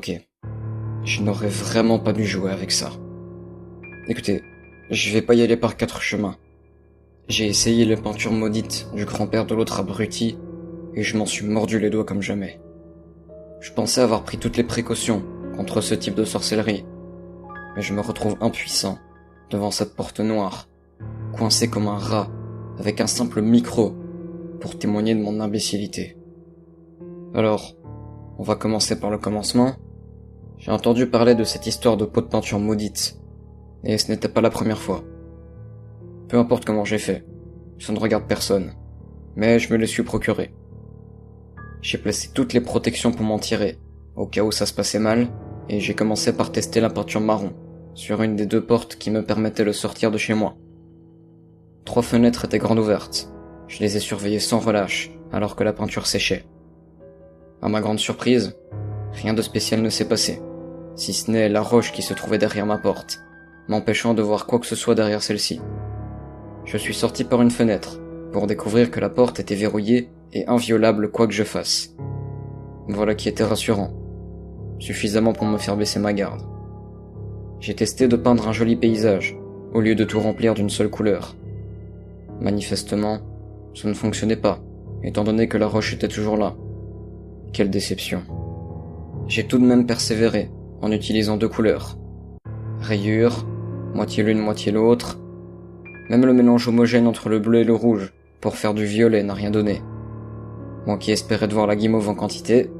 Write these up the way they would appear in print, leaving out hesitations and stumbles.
Ok, je n'aurais vraiment pas dû jouer avec ça. Écoutez, je vais pas y aller par 4 chemins. J'ai essayé les peintures maudites du grand-père de l'autre abruti, et je m'en suis mordu les doigts comme jamais. Je pensais avoir pris toutes les précautions contre ce type de sorcellerie, mais je me retrouve impuissant devant cette porte noire, coincé comme un rat, avec un simple micro pour témoigner de mon imbécilité. Alors, on va commencer par le commencement. J'ai entendu parler de cette histoire de pot de peinture maudite, et ce n'était pas la première fois. Peu importe comment j'ai fait, ça ne regarde personne, mais je me les suis procurés. J'ai placé toutes les protections pour m'en tirer, au cas où ça se passait mal, et j'ai commencé par tester la peinture marron, sur une des 2 portes qui me permettaient de sortir de chez moi. 3 fenêtres étaient grandes ouvertes, je les ai surveillées sans relâche, alors que la peinture séchait. À ma grande surprise, rien de spécial ne s'est passé, si ce n'est la roche qui se trouvait derrière ma porte, m'empêchant de voir quoi que ce soit derrière celle-ci. Je suis sorti par une fenêtre, pour découvrir que la porte était verrouillée et inviolable quoi que je fasse. Voilà qui était rassurant, suffisamment pour me faire baisser ma garde. J'ai testé de peindre un joli paysage, au lieu de tout remplir d'une seule couleur. Manifestement, ça ne fonctionnait pas, étant donné que la roche était toujours là. Quelle déception. J'ai tout de même persévéré, en utilisant 2 couleurs. Rayures, moitié l'une, moitié l'autre. Même le mélange homogène entre le bleu et le rouge, pour faire du violet, n'a rien donné. Moi qui espérais de voir la guimauve en quantité,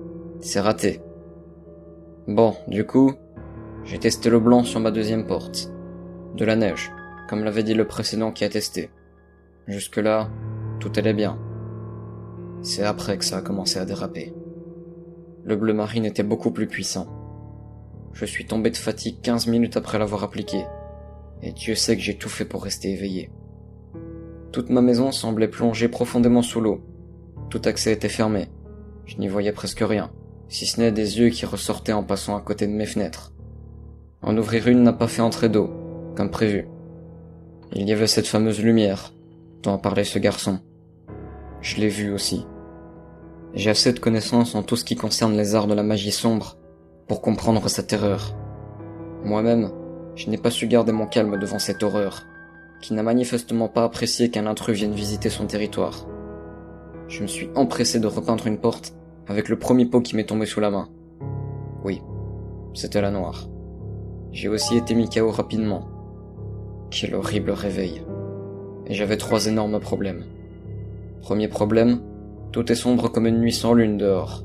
c'est raté. Bon, du coup, j'ai testé le blanc sur ma 2e porte. De la neige, comme l'avait dit le précédent qui a testé. Jusque-là, tout allait bien. C'est après que ça a commencé à déraper. Le bleu marine était beaucoup plus puissant. Je suis tombé de fatigue 15 minutes après l'avoir appliqué, et Dieu sait que j'ai tout fait pour rester éveillé. Toute ma maison semblait plongée profondément sous l'eau. Tout accès était fermé. Je n'y voyais presque rien, si ce n'est des yeux qui ressortaient en passant à côté de mes fenêtres. En ouvrir une n'a pas fait entrer d'eau, comme prévu. Il y avait cette fameuse lumière, dont parlait ce garçon. Je l'ai vue aussi. J'ai assez de connaissances en tout ce qui concerne les arts de la magie sombre pour comprendre sa terreur. Moi-même, je n'ai pas su garder mon calme devant cette horreur, qui n'a manifestement pas apprécié qu'un intrus vienne visiter son territoire. Je me suis empressé de repeindre une porte avec le premier pot qui m'est tombé sous la main. Oui, c'était la noire. J'ai aussi été mis KO rapidement. Quel horrible réveil. Et j'avais 3 énormes problèmes. Premier problème, tout est sombre comme une nuit sans lune dehors.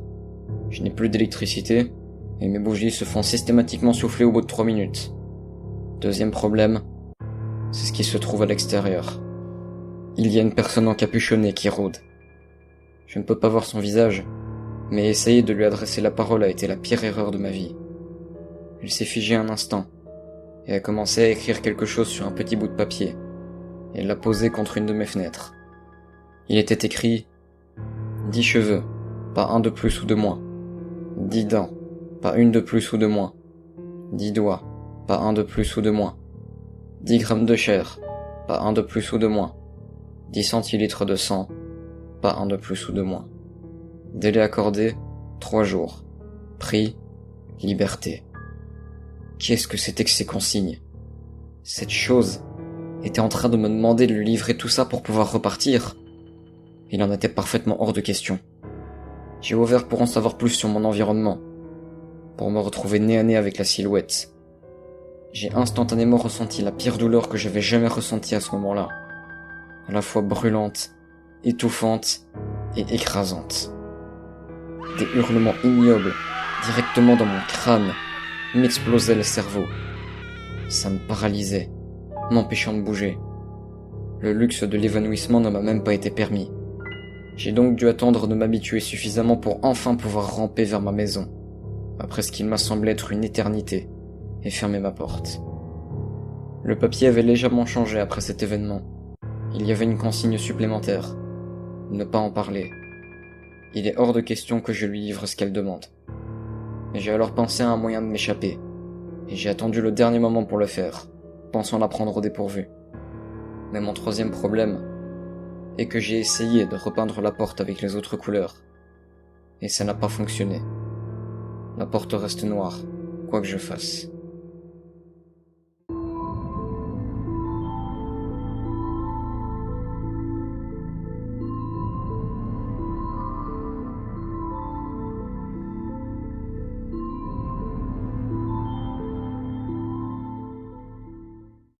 Je n'ai plus d'électricité, et mes bougies se font systématiquement souffler au bout de 3 minutes. Deuxième problème, c'est ce qui se trouve à l'extérieur. Il y a une personne encapuchonnée qui rôde. Je ne peux pas voir son visage, mais essayer de lui adresser la parole a été la pire erreur de ma vie. Il s'est figé un instant, et a commencé à écrire quelque chose sur un petit bout de papier, et l'a posé contre une de mes fenêtres. Il était écrit 10 cheveux, pas un de plus ou de moins. 10 dents, pas une de plus ou de moins. 10 doigts, pas un de plus ou de moins. 10 grammes de chair, pas un de plus ou de moins. 10 centilitres de sang, pas un de plus ou de moins. Délai accordé, 3 jours. Prix, liberté. Qu'est-ce que c'était que ces consignes? Cette chose était en train de me demander de lui livrer tout ça pour pouvoir repartir. Il en était parfaitement hors de question. J'ai ouvert pour en savoir plus sur mon environnement, pour me retrouver nez à nez avec la silhouette. J'ai instantanément ressenti la pire douleur que j'avais jamais ressentie à ce moment-là, à la fois brûlante, étouffante et écrasante. Des hurlements ignobles, directement dans mon crâne, m'explosaient le cerveau. Ça me paralysait, m'empêchant de bouger. Le luxe de l'évanouissement ne m'a même pas été permis. J'ai donc dû attendre de m'habituer suffisamment pour enfin pouvoir ramper vers ma maison, après ce qu'il m'a semblé être une éternité, et fermer ma porte. Le papier avait légèrement changé après cet événement. Il y avait une consigne supplémentaire. Ne pas en parler. Il est hors de question que je lui livre ce qu'elle demande. J'ai alors pensé à un moyen de m'échapper, et j'ai attendu le dernier moment pour le faire, pensant la prendre au dépourvu. Mais mon 3e problème est que j'ai essayé de repeindre la porte avec les autres couleurs, et ça n'a pas fonctionné. La porte reste noire, quoi que je fasse.